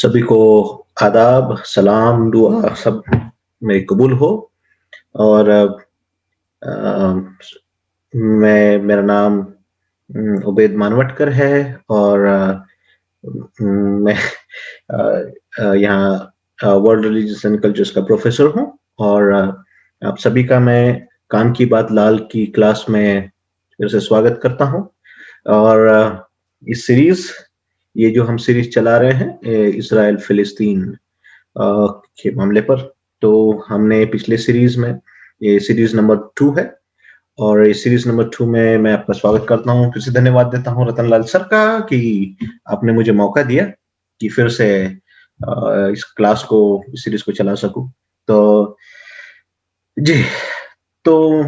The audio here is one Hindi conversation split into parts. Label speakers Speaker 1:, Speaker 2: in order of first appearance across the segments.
Speaker 1: सभी को आदाब, सलाम, दुआ सब में कबूल हो। और मेरा नाम उबैद मानवटकर है। और मैं यहाँ वर्ल्ड रिलीजियस एंड कल्चर्स का प्रोफेसर हूँ। और आप सभी का मैं काम की बात लाल की क्लास में फिर से स्वागत करता हूँ। और इस सीरीज ये जो हम सीरीज चला रहे हैं इसराइल फिलिस्तीन के मामले पर। तो हमने पिछले सीरीज में, ये सीरीज नंबर 2 है, और इस सीरीज नंबर 2 में मैं आपका स्वागत करता हूँ। फिर से धन्यवाद देता हूँ रतनलाल सर का कि आपने मुझे मौका दिया कि फिर से इस क्लास को, इस सीरीज को चला सकूं। तो जी, तो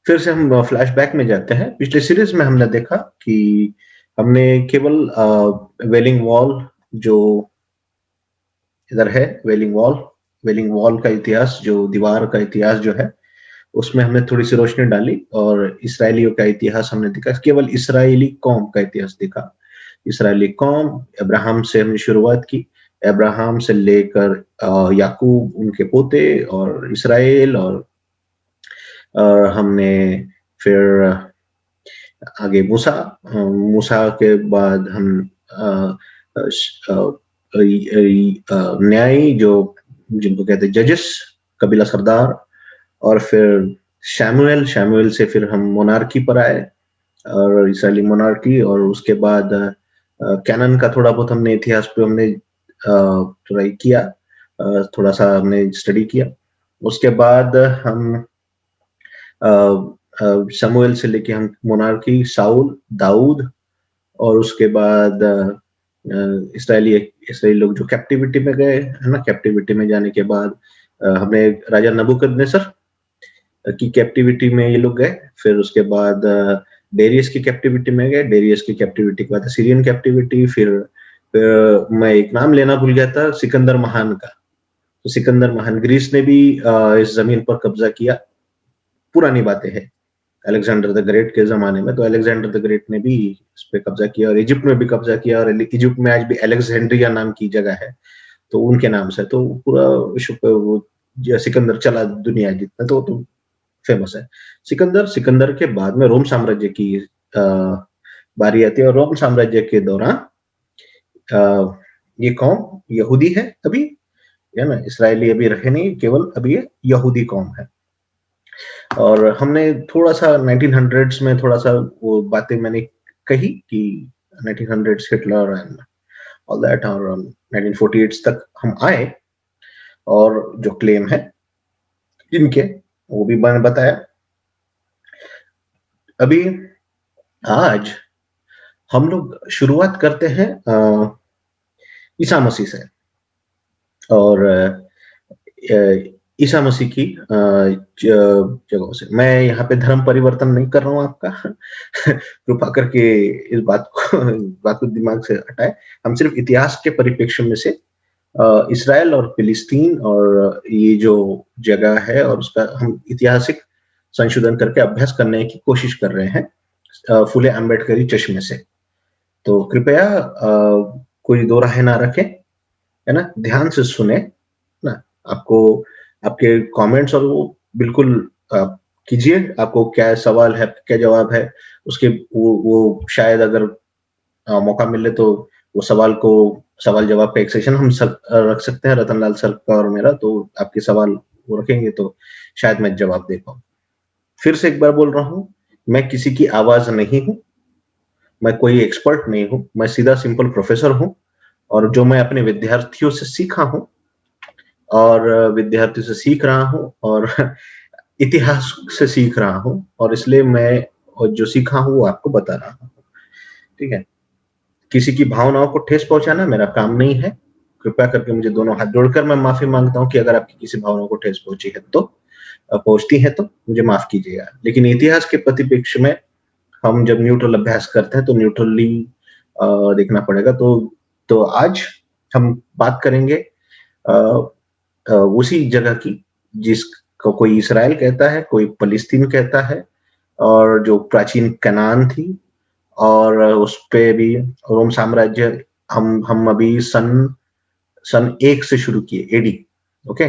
Speaker 1: फिर से हम फ्लैशबैक में जाते हैं। पिछले सीरीज में हमने देखा कि हमने केवल वेलिंग वॉल, जो इधर है वेलिंग वॉल का इतिहास, जो दीवार का इतिहास जो है, उसमें हमने थोड़ी सी रोशनी डाली। और इसराइलियों का इतिहास हमने देखा, केवल इसराइली कौम का इतिहास देखा। इसराइली कौम, अब्राहम से हमने शुरुआत की, अब्राहम से लेकर याकूब, उनके पोते, और इसराइल। और हमने फिर आगे मूसा के बाद हम न्यायी, जो जिनको कहते हैं जजेस, कबीला सरदार। और फिर शैमुएल से फिर हम मोनार्की पर आए, और इसराइली मोनार्की। और उसके बाद कैनन का थोड़ा बहुत हमने इतिहास पे हमने थोड़ा किया, थोड़ा सा हमने स्टडी किया। उसके बाद हम शमूएल से लेके हम मोनार्की, साउल, दाऊद। और उसके बाद इसराइली इसराइली लोग जो कैप्टिविटी में गए, है ना। कैप्टिविटी में जाने के बाद हमने राजा नबूकदनेस्सर की कैप्टिविटी में ये लोग गए। फिर उसके बाद डेरियस की कैप्टिविटी में गए। डेरियस की कैप्टिविटी के बाद सीरियन कैप्टिविटी। फिर मैं एक नाम लेना भूल गया था, सिकंदर महान का। तो सिकंदर महान, ग्रीस ने भी इस जमीन पर कब्जा किया। पुरानी बातें हैं, अलेक्जेंडर द ग्रेट के जमाने में। तो अलेक्जेंडर द ग्रेट ने भी इस पे कब्जा किया, और इजिप्ट में भी कब्जा किया। और इजिप्ट में आज भी अलेक्जेंड्रिया नाम की जगह है, तो उनके नाम से तो पूरा विश्व पे वो सिकंदर चला, दुनिया जितना तो फेमस है। सिकंदर के बाद में रोम साम्राज्य की बारी आती है। और रोम साम्राज्य के दौरान ये कौम यहूदी है अभी, है ना। इसराइली अभी रहे नहीं, केवल अभी ये यहूदी कौम है। और हमने थोड़ा सा 1900s में थोड़ा सा वो बातें मैंने कही कि 1900s Hitler and all that, और 1948 तक हम आए। और जो क्लेम है इनके, वो भी मैंने बताया। अभी आज हम लोग शुरुआत करते हैं ईसा मसीह से। और ईसा मसीह की जगहों से। मैं यहाँ पे धर्म परिवर्तन नहीं कर रहा हूँ आपका कृपा करके इस बात को दिमाग से हटाए। हम सिर्फ इतिहास के परिप्रेक्ष्य में से इसराइल और फिलिस्तीन और ये जो जगह है, और उसका हम ऐतिहासिक संशोधन करके अभ्यास करने की कोशिश कर रहे हैं फुले अम्बेडकरी चश्मे से। तो कृपया कोई दो राय ना रखें, है ना। ध्यान से सुने ना। आपको आपके कमेंट्स और वो बिल्कुल कीजिए। आपको क्या सवाल है, क्या जवाब है, उसके वो शायद अगर मौका मिले तो वो सवाल जवाब का एक सेशन हम सब रख सकते हैं, रतनलाल सर का और मेरा। तो आपके सवाल वो रखेंगे तो शायद मैं जवाब दे पाऊँ। फिर से एक बार बोल रहा हूँ, मैं किसी की आवाज नहीं हूँ, मैं कोई एक्सपर्ट नहीं हूँ, मैं सीधा सिंपल प्रोफेसर हूँ। और जो मैं अपने विद्यार्थियों से सीखा हूँ, और विद्यार्थियों से सीख रहा हूँ, और इतिहास से सीख रहा हूँ, और इसलिए मैं और जो सीखा हूँ वो आपको बता रहा हूँ। ठीक है। किसी की भावनाओं को ठेस पहुंचाना मेरा काम नहीं है। कृपया करके मुझे दोनों हाथ जोड़कर मैं माफी मांगता हूँ कि अगर आपकी किसी भावनाओं को ठेस पहुंची है तो, पहुंचती है तो मुझे माफ कीजिएगा। लेकिन इतिहास के परिप्रेक्ष्य में हम जब न्यूट्रल अभ्यास करते हैं तो न्यूट्रली देखना पड़ेगा। तो आज हम बात करेंगे उसी जगह की जिसको कोई इसराइल कहता है, कोई फलस्तीन कहता है, और जो प्राचीन कनान थी। और उस पे भी रोम साम्राज्य, हम अभी सन सन 1 से शुरू किए, एडी, ओके।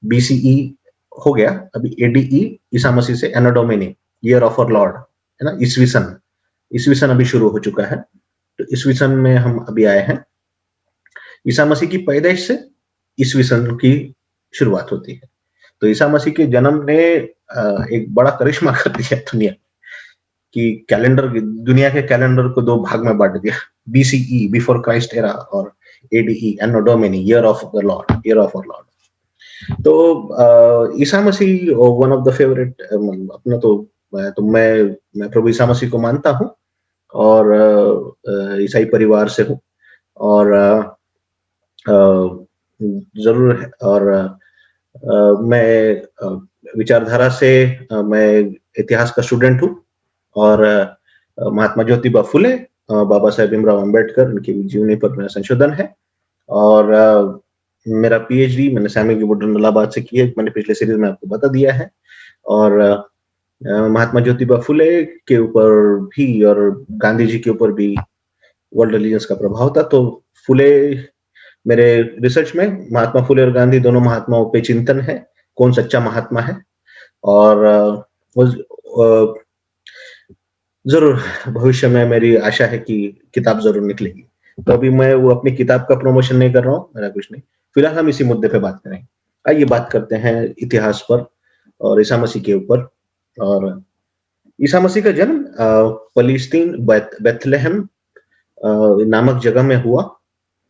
Speaker 1: बीसीई हो गया, अभी एडीई ईसा मसीह से anno domini, year of our Lord, है ना, ईसवी सन। ईसवी सन अभी शुरू हो चुका है, तो ईसवी सन में हम अभी आए हैं। ईसा मसीह की पैदाइश से ईसवी सन की शुरुआत होती है। तो ईसा मसीह के जन्म ने एक बड़ा करिश्मा कर दिया दुनिया कि कैलेंडर, दुनिया के कैलेंडर को दो भाग में बांट दिया, बीसीई, बिफोर क्राइस्ट एरा, और ADE, anno domini, year of the lord, year of our lord. तो ईसा मसीह वन ऑफ द फेवरेट, अपना तो मैं प्रभु ईसा मसीह को मानता हूँ, और ईसाई परिवार से हूँ, और जरूर है, और मैं विचारधारा से मैं इतिहास का स्टूडेंट हूँ, और महात्मा ज्योतिबा फुले, बाबा साहेब भीमराव अंबेडकर, उनकी जीवनी पर मेरा संशोधन है, और मेरा पीएचडी मैंने सैमुअल वी वुडन इलाहाबाद से किया, मैंने पिछले सीरीज में आपको बता दिया है। और महात्मा ज्योतिबा फुले के ऊपर भी और गांधी जी के ऊपर भी वर्ल्ड रिलीजन्स का प्रभाव था। तो फुले, मेरे रिसर्च में महात्मा फुले और गांधी दोनों महात्माओं पे चिंतन है, कौन सच्चा महात्मा है, और जरूर भविष्य में मेरी आशा है कि किताब जरूर निकलेगी। तो अभी मैं वो अपनी किताब का प्रमोशन नहीं कर रहा हूँ, मेरा कुछ नहीं, फिलहाल हम इसी मुद्दे पे बात करेंगे। आइए बात करते हैं इतिहास पर और ईसा मसीह के ऊपर। और ईसा मसीह का जन्म फलस्तीन, बेथलेहम नामक जगह में हुआ,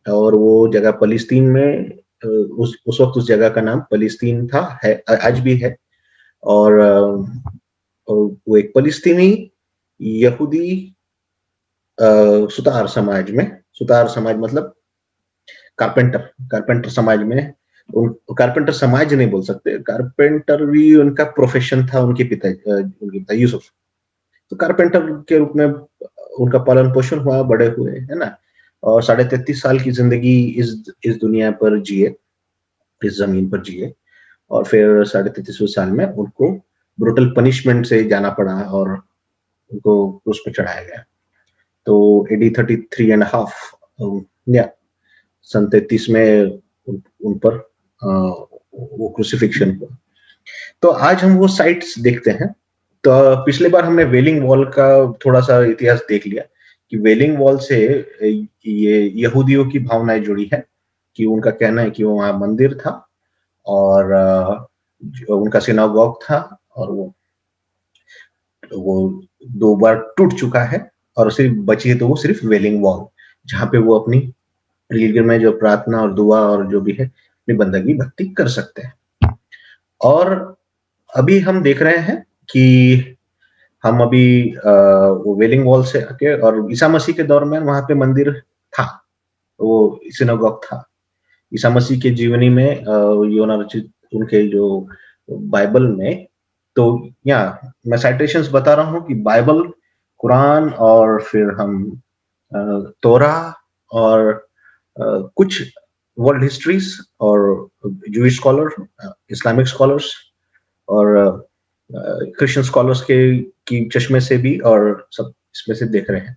Speaker 1: और वो जगह फलस्तीन में, उस वक्त उस जगह का नाम फलस्तीन था, है, आज भी है। और वो एक फलस्तीनी यहूदी सुतार समाज में, सुतार समाज मतलब कारपेंटर समाज में, कारपेंटर समाज नहीं बोल सकते, कारपेंटर भी उनका प्रोफेशन था, उनके पिता यूसुफ, तो कारपेंटर के रूप में उनका पालन पोषण हुआ, बड़े हुए, है ना। और 33.5 साल की जिंदगी इस दुनिया पर जिए, इस जमीन पर जिए, और फिर 33.5 साल में उनको ब्रूटल पनिशमेंट से जाना पड़ा और उनको क्रूस पे चढ़ाया गया। तो एडी 33.5 या सन 33 में उन पर वो क्रूसिफिक्शन हुआ। तो आज हम वो साइट्स देखते हैं। तो पिछले बार हमने वेलिंग वॉल का थोड़ा सा इतिहास देख लिया कि वेलिंग वॉल से ये यहूदियों की भावनाएं जुड़ी है, कि उनका कहना है कि वो वहां मंदिर था, और उनका सिनागोग था, और वो 2 बार टूट चुका है, और सिर्फ बची है तो वो सिर्फ वेलिंग वॉल, जहां पे वो अपनी रिलीजन में जो प्रार्थना और दुआ और जो भी है अपनी बंदगी भक्ति कर सकते हैं। और अभी हम देख रहे हैं कि हम अभी वो वेलिंग वॉल से आके, और ईसा मसीह के दौर में वहां पे मंदिर था, वो सिनागोग था। ईसा मसीह के जीवनी में योना रचित उनके जो बाइबल में, तो या मैं साइटेशंस बता रहा हूँ कि बाइबल, कुरान, और फिर हम तोरा, और कुछ वर्ल्ड हिस्ट्रीज, और जूइश स्कॉलर, इस्लामिक स्कॉलर्स, और क्रिश्चियन स्कॉलर्स के की चश्मे से भी, और सब इसमें से देख रहे हैं।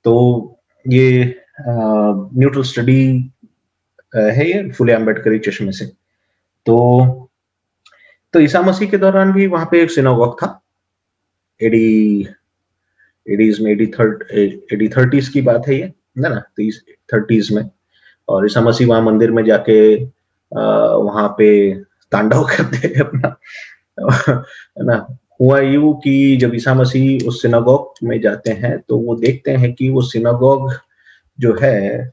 Speaker 1: तो ये न्यूट्रल स्टडी है, ये फुले अम्बेडकरी चश्मे से। तो ईसा मसीह के दौरान भी वहां पे एक सिनागोग था, एडी एडीज में, एडी 30s की बात है ये, है ना, 30s में। और ईसा मसीह वहां मंदिर में जाके वहां पे तांडव करते हैं अपना, है ना। हुआ यूं कि जब ईसा मसीह उस सिनागोग में जाते हैं, तो वो देखते हैं कि वो सिनागोग जो है,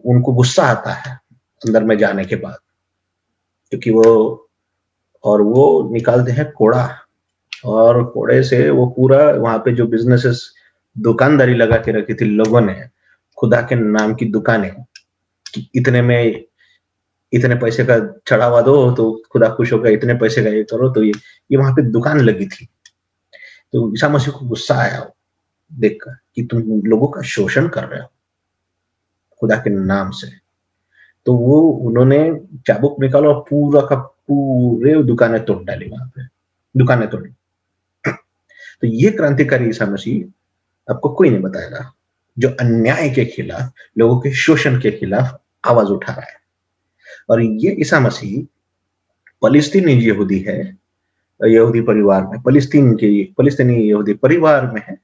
Speaker 1: उनको गुस्सा आता है अंदर में जाने के बाद, क्योंकि वो निकालते हैं कोड़ा, और कोड़े से वो पूरा वहां पे जो बिजनेसेस, दुकानदारी लगा के रखी थी लोगों ने, खुदा के नाम की दुकानें, कि इतने पैसे का चढ़ावा दो तो खुदा खुश होगा, इतने पैसे का ये करो, तो ये वहां पे दुकान लगी थी। तो ईसा मसीह को गुस्सा आया देखकर कि तुम लोगों का शोषण कर रहे हो खुदा के नाम से। तो वो उन्होंने चाबुक निकाला और पूरा का पूरे दुकानें तोड़ डाली, वहां पे दुकानें तोड़ी। तो ये क्रांतिकारी ईसा मसीह आपको कोई नहीं बताएगा, जो अन्याय के खिलाफ, लोगों के शोषण के खिलाफ आवाज उठा रहा है। और ये ईसा मसीह फ़लस्तीनी यहूदी है, यहूदी परिवार में, फ़लस्तीनी यहूदी परिवार में है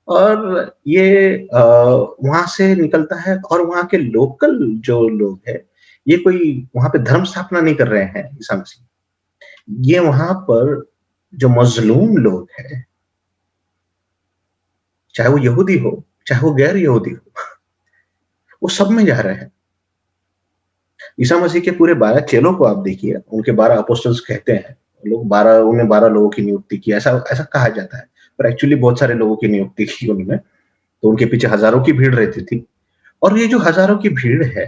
Speaker 1: और ये वहाँ से निकलता है और वहाँ के लोकल जो लोग हैं, ये कोई वहाँ पे धर्म स्थापना नहीं कर रहे हैं ईसा मसीह। ये वहाँ पर जो मज़लूम लोग हैं, चाहे वो यहूदी हो, चाहे वो गैर यहूदी हो, वो सब में जा रहे हैं। ईसा मसीह के पूरे 12 चेलों को आप देखिए, उनके 12 अपोस्टल्स कहते हैं, लोग 12 उन्हें 12 लोगों की नियुक्ति की, ऐसा ऐसा कहा जाता है। पर एक्चुअली बहुत सारे लोगों की नियुक्ति की उन्होंने, तो उनके पीछे हज़ारों की भीड़ रहती थी। और ये जो हज़ारों की भीड़ है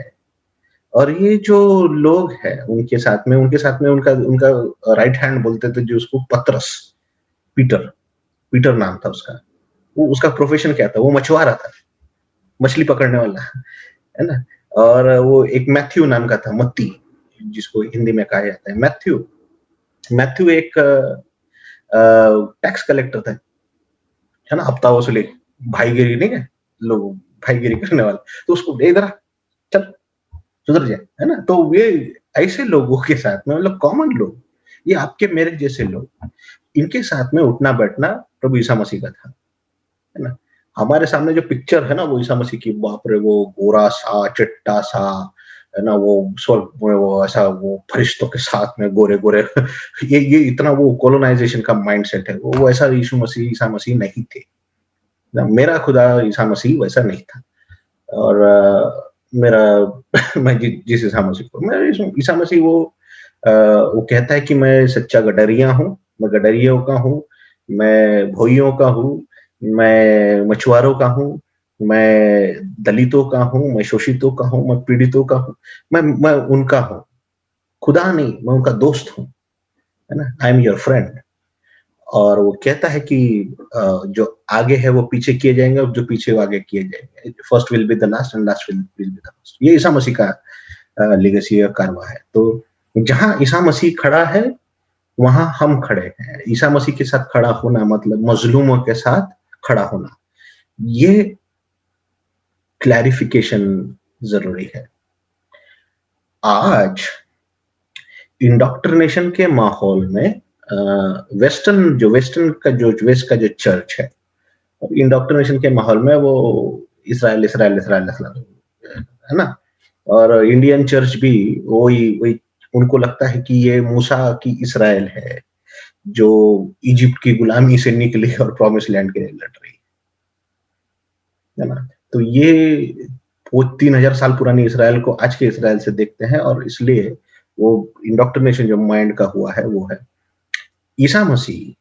Speaker 1: और ये जो लोग हैं उनके साथ में उनका उनका राइट हैंड बोलते थे जो उसको पतरस, पीटर, पीटर नाम था उसका। वो उसका प्रोफ़ेशन क्या था? वो मछुआरा था, मछली पकड़ने वाला, है ना? और वो एक मैथ्यू नाम का था, मत्ती, जिसको हिंदी में कहा जाता है मैथ्यू। मैथ्यू एक टैक्स कलेक्टर था, है ना? हफ्ता वसूली, भाईगिरी नहीं है? लोग भाईगिरी करने वाले, तो उसको "ए इधर आ, चल, सुधर जा", है ना? तो ये ऐसे लोगों के साथ में मतलब कॉमन लोग, ये आपके मेरे जैसे लोग, इनके साथ में उठना-बैठना प्रभु यीशु मसीह का था, है ना? हमारे सामने जो पिक्चर है ना वो यीशु मसीह की, बाप रे! वो गोरा-सा, चिट्टा-सा, है ना? वो स्वर्ग में वो ऐसा वो फरिश्तों के साथ में गोरे-गोरे ये इतना वो कोलोनाइज़ेशन का माइंडसेट है, वो वैसा ईसा मसीह नहीं थे। ना मेरा खुदा ईसा मसीह वैसा नहीं था और मेरा मैं जिस ईसा मसीह को मैं ईसा मसीह वो कहता है कि मैं सच्चा गडरिया हूँ, मैं गडरियों का हूँ, मैं भोइयों का हूँ, मैं मछुआरों का हूँ, मैं दलितों का हूँ, मैं शोषितों का हूँ, मैं पीड़ितों का हूँ, मैं उनका हूँ। खुदा नहीं, मैं उनका दोस्त हूँ, है ना? I am your friend. और वो कहता है कि जो आगे है वो पीछे किए जाएँगे और जो पीछे वो आगे किए जाएँगे। First will be the last and last will be the first. ये ईसा मसीह का लेगेसी या कारवा है। तो जहाँ ईसा मसीह खड़ा है, वहाँ हम खड़े हैं। ईसा मसीह के साथ खड़ा होना मतलब मज़लूमों के साथ खड़ा होना। ये क्लैरिफ़िकेशन ज़रूरी है। आज इंडोक्ट्रिनेशन के माहौल में वेस्ट का जो चर्च है, इंडोक्ट्रिनेशन के माहौल में वो इज़राइल, है ना? और इंडियन चर्च भी वही वही उनको लगता है कि ये मूसा की इज़राइल है, जो इजिप्ट की गुलामी से निकली और प्रॉमिस्ड लैंड के लिए लड़ रही है ना? तो ये वो 3000 साल पुरानी इज़राइल को आज के इज़राइल से देखते हैं और इसलिए वो इंडोक्ट्रिनेशन जो माइंड का हुआ है, वो है। ईसा मसीह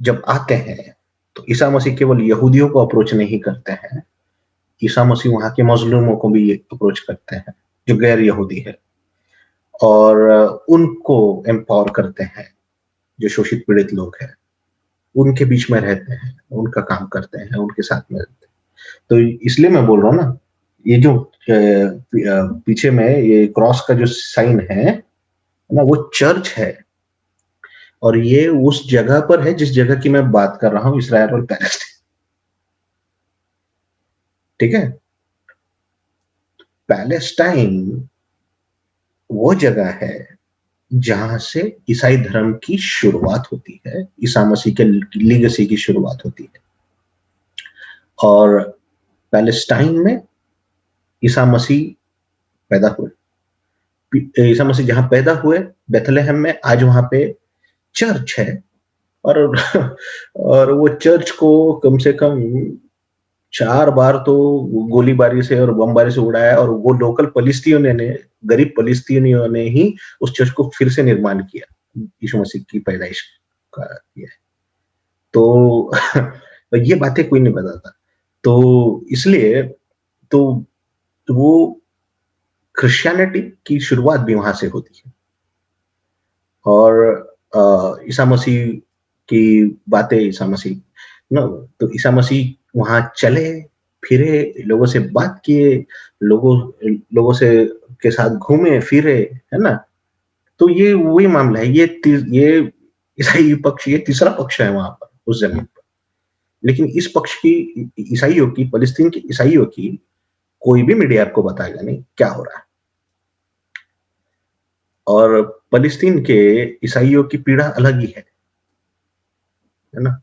Speaker 1: जब आते हैं, तो ईसा मसीह केवल यहूदियों को अप्रोच नहीं करते हैं, ईसा मसीह वहाँ के मज़लूमों को भी अप्रोच करते हैं, जो गैर यहूदी है और उनको एम्पावर करते हैं, जो शोषित पीड़ित लोग हैं, उनके बीच में रहते हैं, उनका काम करते हैं, उनके साथ में रहते हैं। तो इसलिए मैं बोल रहा हूँ ना, ये जो पीछे में ये क्रॉस का जो साइन है ना, वो चर्च है और ये उस जगह पर है जिस जगह की मैं बात कर रहा हूँ, इज़राइल और पैलेस्टाइन, ठीक है? पैलेस्टाइन वो जगह है जहाँ से ईसाई धर्म की शुरुआत होती है, ईसा मसीह के लीगेसी की शुरुआत होती है। और पैलेस्टाइन में ईसा मसीह पैदा हुए। ईसा मसीह जहाँ पैदा हुए, बेथलेहम में, आज वहाँ पे चर्च है और और वो चर्च को कम से कम 4 बार तो गोलीबारी से और बमबारी से उड़ाया और वो लोकल फ़लस्तीनियों ने गरीब फ़लस्तीनियों ने ही उस चर्च को फिर से निर्माण किया, यीशु मसीह की पैदाइश का ये है। तो ये बातें कोई नहीं बताता। तो इसलिए तो तो वो क्रिश्चियनिटी की शुरुआत भी वहाँ से होती है और ईसा मसीह की बातें ईसा मसीह ना तो ईसा मसीह वहाँ चले, फिरे, लोगों से बात किए, लोगों लोगों से के साथ घूमे-फिरे, है ना? तो ये वही मामला है। ये ईसाई पक्ष ये तीसरा पक्ष है वहाँ पर, उस ज़मीन पर। लेकिन इस पक्ष की ईसाइयों की, फ़लस्तीन के ईसाइयों की कोई भी मीडिया आपको बताएगा नहीं क्या हो रहा है। और फ़लस्तीन के ईसाइयों की पीड़ा अलग ही है ना?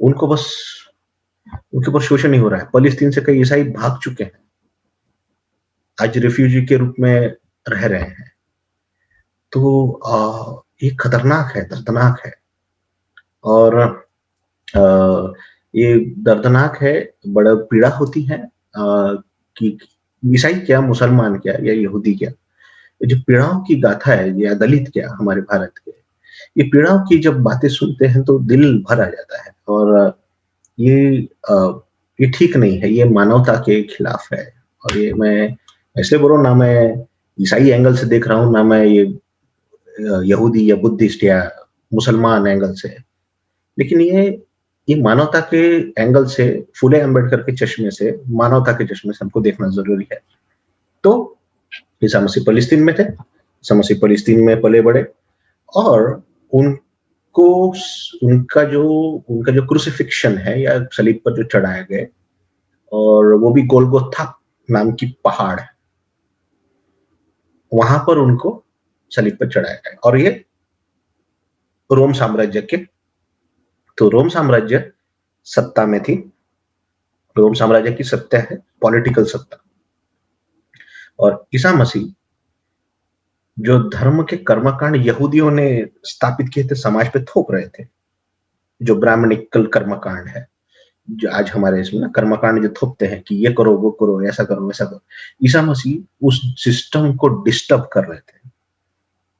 Speaker 1: उनको बस उनके ऊपर शोषण नहीं हो रहा है। फ़लस्तीन से कई ईसाई भाग चुके हैं। आज रिफ्यूजी के रूप में रह रहे हैं। तो ये खतरनाक है, दर्दनाक है और अ, ये दर्दनाक है, बड़ा पीड़ा होती है कि ईसाई क्या, मुसलमान क्या या यहूदी क्या, ये जो पीड़ाओं की गाथा है या दलित क्या हमारे भारत के, ये पीड़ाओं की जब बातें सुनते हैं तो दिल भर आ जाता है और ये अ, ये ठीक नहीं है, ये मानवता के खिलाफ है और ये मैं ऐसे बोल रहा हूँ ना मैं ईसाई एंगल से देख रहा हूँ, ना मैं ये यहूदी या बुद्धिस्ट या मुसलमान एंगल से, लेकिन ये मानवता के एंगल से, फूले अम्बेडकर के चश्मे से, मानवता के चश्मे से हमको देखना ज़रूरी है। तो ईसा मसीह फ़लस्तीन में थे, ईसा मसीह फ़लस्तीन में पले-बड़े और उनको उनका जो क्रूसिफिक्शन है या सलीब पर जो चढ़ाए गए और वो भी गोलगोथा नाम की पहाड़ है, वहाँ पर उनको सलीब पर चढ़ाया गया और ये रोम साम्राज्य के तो रोम साम्राज्य सत्ता में थी, रोम साम्राज्य की सत्ता है, पॉलिटिकल सत्ता और ईसा मसीह जो धर्म के कर्मकांड यहूदियों ने स्थापित किए थे, समाज पे थोप रहे थे, जो ब्राह्मणिकल कर्मकांड है, जो आज हमारे इसमें ना कर्मकांड जो थोपते हैं कि ये करो, वो करो, ऐसा करो, वैसा करो। ईसा मसीह उस सिस्टम को डिस्टर्ब कर रहे थे।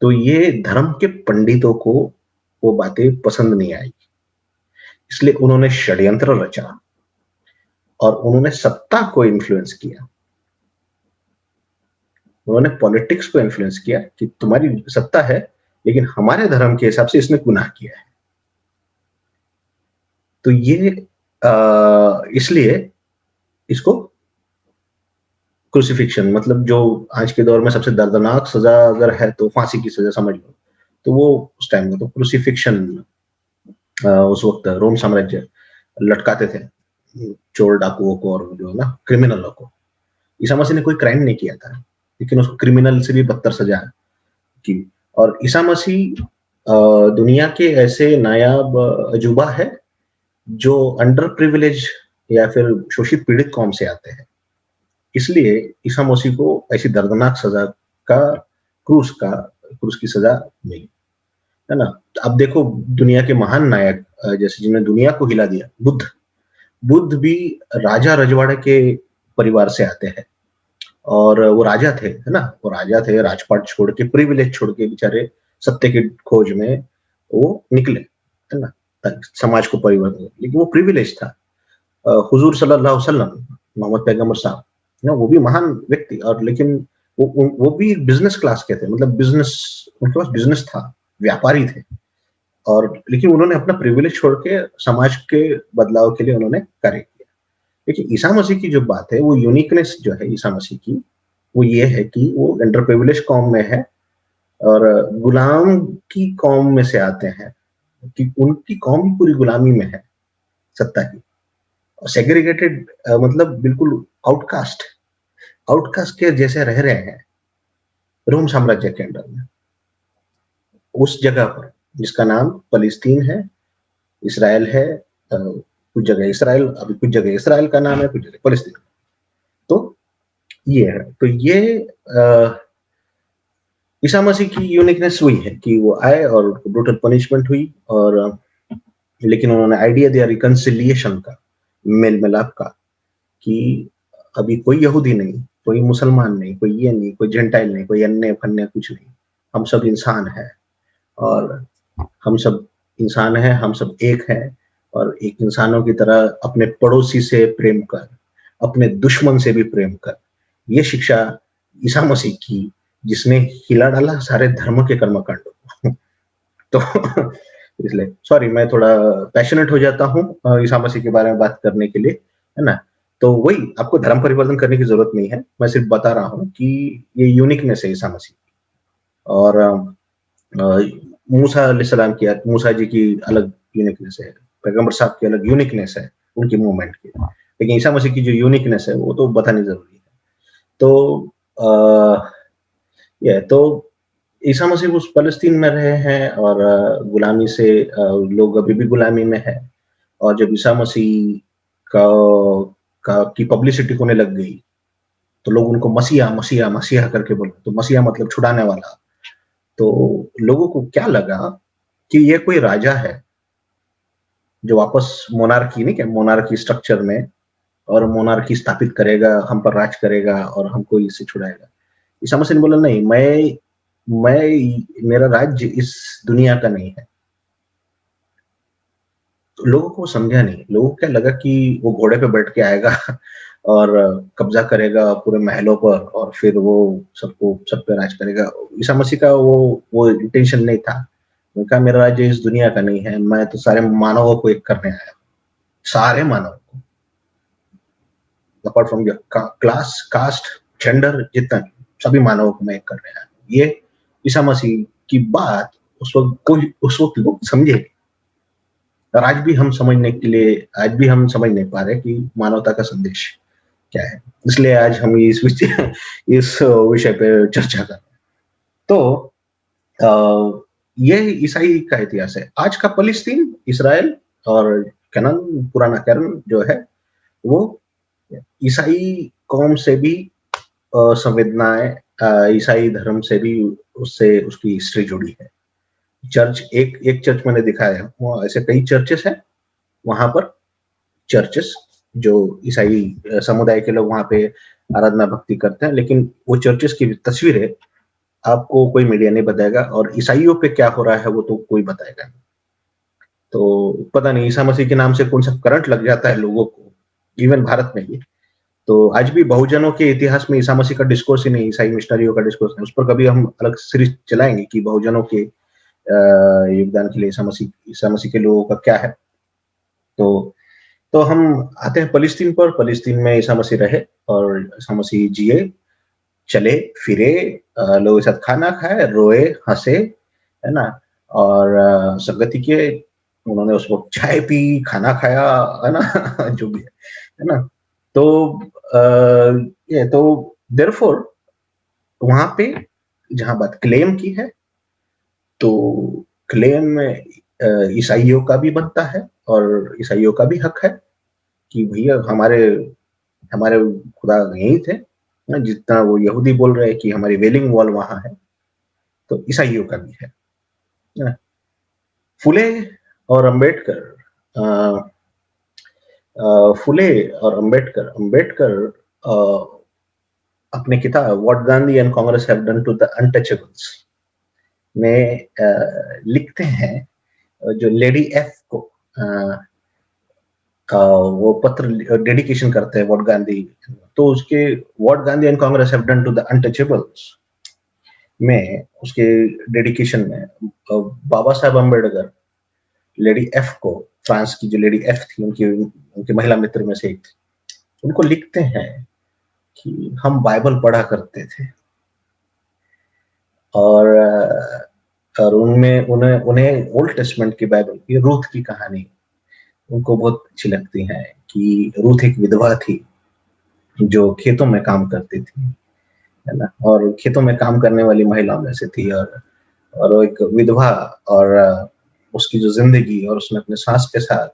Speaker 1: तो ये धर्म के पंडितों को वो बातें पसंद नहीं आई। इसलिए उन्होंने षड्यंत्र रचा और उन्होंने सत्ता को इन्फ्लुएंस किया। उन्होंने पॉलिटिक्स को इन्फ्लुएंस किया कि तुम्हारी सत्ता है, लेकिन हमारे धर्म के हिसाब से इसने गुनाह किया है। तो ये इसलिए इसको क्रूसिफिक्शन मतलब जो आज के दौर में सबसे दर्दनाक सज़ा अगर है तो फांसी की सज़ा समझ लो। तो वो उस टाइम में तो क्रूसिफिक्शन उस वक़्त रोम साम्राज्य लटकाते थे, चोर डाकुओं को और जो है ना क्रिमिनलों को। ईसा मसीह ने कोई क्राइम नहीं किया था, लेकिन उसको क्रिमिनल से भी बदतर सज़ा की और ईसा मसीह दुनिया के ऐसे नायाब अजूबा है, जो अंडर प्रिविलेज या फिर शोषित पीड़ित कौम से आते हैं। इसलिए ईसा मसीह को ऐसी दर्दनाक सज़ा का क्रूस की सज़ा मिली, है ना? अब देखो दुनिया के महान नायक जैसे जिन्होंने दुनिया को हिला दिया, बुद्ध भी राजा रजवाड़े के परिवार से आते हैं और वो राजा थे, है ना? वो राजा थे, राजपाट छोड़ के, प्रिविलेज छोड़ के बेचारे सत्य की खोज में वो निकले, है ना? समाज को परिवर्तन लेकिन वो प्रिविलेज था। हुजूर सल्लल्लाहु अलैहि वसल्लम, मोहम्मद पैगंबर साहब, ना वो भी महान व्यक्ति और लेकिन वो भी बिज़नेस क्लास के थे, मतलब उनके पास बिज़नेस था, व्यापारी थे और लेकिन उन्होंने अपना प्रिविलेज छोड़ के समाज के बदलाव के लिए उन्होंने कार्य किया। देखिए ईसा मसीह की जो बात है, वो यूनिकनेस जो है ईसा मसीह की, वो ये है कि वो अंडर प्रिविलेज कौम में है और गुलाम की कौम में से आते हैं, कि उनकी कौम भी पूरी गुलामी में है, सत्ता की। सेग्रीगेटेड मतलब बिल्कुल आउटकास्ट आउटकास्ट के जैसे रह रहे हैं रोम साम्राज्य के अंडर में उस जगह पर जिसका नाम फलस्तीन है, इसराइल है, कुछ जगह इसराइल, अभी कुछ जगह इसराइल का नाम है, कुछ जगह फलस्तीन। तो ये है, तो ये ईसा मसीह की यूनिकनेस हुई है कि वो आए और ब्रूटल पनिशमेंट हुई और लेकिन उन्होंने आइडिया दिया रिकंसिलिएशन का, मेल मिलाप का, कि अभी कोई यहूदी नहीं, कोई मुसलमान नहीं, कोई ये नहीं, कोई जेंटाइल नहीं, कोई अन्य-फन्य कुछ नहीं। हम सब इंसान हैं और हम सब इंसान हैं, हम सब एक हैं और एक इंसानों की तरह अपने पड़ोसी से प्रेम कर, अपने दुश्मन से भी प्रेम कर। ये शिक्षा ईसा मसीह की, जिसने हिला डाला सारे धर्म के कर्मकांडों को। तो इसलिए सॉरी मैं थोड़ा पैशनेट हो जाता हूँ ईसा मसीह के बारे में बात करने के लिए, है ना? तो वही आपको धर्म परिवर्तन करने की ज़रूरत नहीं है। मैं सिर्फ़ बता रहा हूँ कि ये यूनिकनेस है ईसा मसीह और मूसा अलैहिस्सलाम की मूसा जी की अलग यूनिकनेस है, पैगंबर साहब की अलग यूनिकनेस है, उनकी मूवमेंट की। लेकिन ईसा मसीह की जो यूनिकनेस है, वो तो बतानी ज़रूरी है। तो ये तो ईसा मसीह उस फ़लस्तीन में रहे हैं और गुलामी से लोग अभी भी गुलामी में हैं और जब ईसा मसीह का की पब्लिसिटी होने लग गई, तो लोग उनको मसीहा, मसीहा, मसीहा करके बोले, तो मसीहा मतलब छुड़ाने वाला। तो लोगों को क्या लगा कि ये कोई राजा है, जो वापस मोनार्की नहीं क्या मोनार्की स्ट्रक्चर में और मोनार्की स्थापित करेगा, हम पर राज करेगा और हमको इससे छुड़ाएगा। ईसा मसीह ने बोला नहीं, मैं मेरा राज्य इस दुनिया का नहीं है। तो लोगों को समझा नहीं, लोगों को क्या लगा कि वो घोड़े पे बैठ के आएगा और कब्ज़ा करेगा पूरे महलों पर और फिर वो सबको सब पे राज करेगा। ईसा मसीह का वो इंटेंशन नहीं था। उन्होंने कहा मेरा राज्य इस दुनिया का नहीं है, मैं तो सारे मानवों को एक करने आया हूँ, सारे मानव को, apart from your class, caste, gender जितना भी, सभी मानवों को मैं एक करने आया हूँ। ये ईसा मसीह की बात उस वक़्त लोग समझे और आज भी हम समझ नहीं पा रहे कि मानवता का संदेश क्या है। इसलिए आज हम इस विषय पे चर्चा कर रहे हैं। तो ये ईसाई का इतिहास है। आज का फ़लस्तीन, इस्राएल और कनान, पुराना कनान जो है, वो ईसाई कौम से भी संवेदनाएँ ईसाई धर्म से भी उससे उसकी हिस्ट्री जुड़ी है। चर्च एक एक चर्च मैंने दिखाया है, वो ऐसे कई चर्चेस हैं, वहाँ पर चर्चेस जो ईसाई समुदाय के लोग वहाँ पे आराधना भक्ति करते हैं, लेकिन वो चर्चेस की तस्वीरें आपको कोई मीडिया नहीं बताएगा और ईसाइयों पे क्या हो रहा है वो तो कोई बताएगा नहीं। तो पता नहीं ईसा मसीह के नाम से कौन-सा करंट लग जाता है लोगों को, इवन भारत में ही। तो आज भी बहुजनों के इतिहास में ईसा मसीह का डिस्कोर्स ही नहीं, ईसाई मिशनरियों का डिस्कोर्स नहीं। उस पर कभी हम अलग सीरीज़ चलाएँगे कि बहुजनों के योगदान के लिए ईसा मसीह के लोगों का क्या है। तो तो हम आते हैं फ़लस्तीन पर, फ़लस्तीन में ईसा मसीह रहे और ईसा मसीह जिए, चले, फिरे, लोगों के साथ खाना खाए, रोए, हँसे, है ना? और संगति किए, उन्होंने उस वक़्त चाय पी, खाना खाया, है ना? जो भी है ना? तो ये तो देयरफॉर वहाँ पे जहाँ बात क्लेम की है, तो क्लेम ईसाइयों का भी बनता है और ईसाइयों का भी हक है कि भैया हमारे हमारे खुदा यहीं थे, ना जितना वो यहूदी बोल रहे हैं कि हमारी वेलिंग वॉल वहाँ है, तो ईसाइयों का भी है ना? फुले और अम्बेडकर अ फुले और अम्बेडकर अ, अपने किताब what Gandhi and Congress have done to the untouchables में लिखते हैं जो लेडी एफ को अ, वो पत्र डेडिकेशन करते हैं व्हाट गांधी, तो उसके what Gandhi and Congress have done to the untouchables में उसके डेडिकेशन में बाबा साहब अम्बेडकर लेडी एफ को, फ्रांस की जो लेडी एफ थी उनकी उनके महिला मित्र में से एक थी, उनको लिखते हैं कि हम बाइबल पढ़ा करते थे और और उनमें उन्हें उन्हें ओल्ड टेस्टमेंट की बाइबल की रूथ की कहानी उनको बहुत अच्छी लगती है कि रूथ एक विधवा थी जो खेतों में काम करती थी, है ना? और खेतों में काम करने वाली महिलाओं में से थी और वो एक विधवा और उसकी जो ज़िंदगी और उसने अपने सास के साथ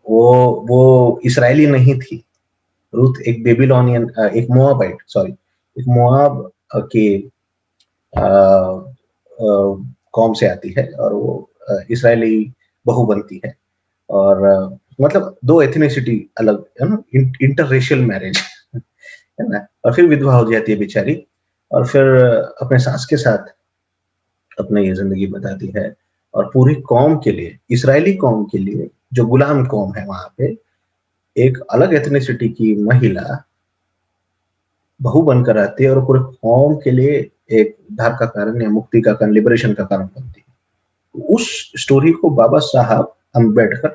Speaker 1: वो इस्राएली नहीं थी। रूथ एक बेबीलोनियन एक मोआबाइट सॉरी एक मोआब के कौम से आती है और वो इस्राएली बहू बनती है और मतलब 2 एथनिसिटी अलग है ना, इंटररेशियल मैरिज है ना? और फिर विधवा हो जाती है बेचारी और फिर अपने सास के साथ अपनी ये ज़िंदगी बताती है और पूरी कौम के लिए, इस्राएली कौम के लिए, जो गुलाम कौम है वहाँ पे, एक अलग एथनिसिटी की महिला बहू बनकर आती है और पूरे कौम के लिए एक उद्धार का कारण या मुक्ति का कारण, लिबरेशन का कारण बनती है। उस स्टोरी को Baba Saheb Ambedkar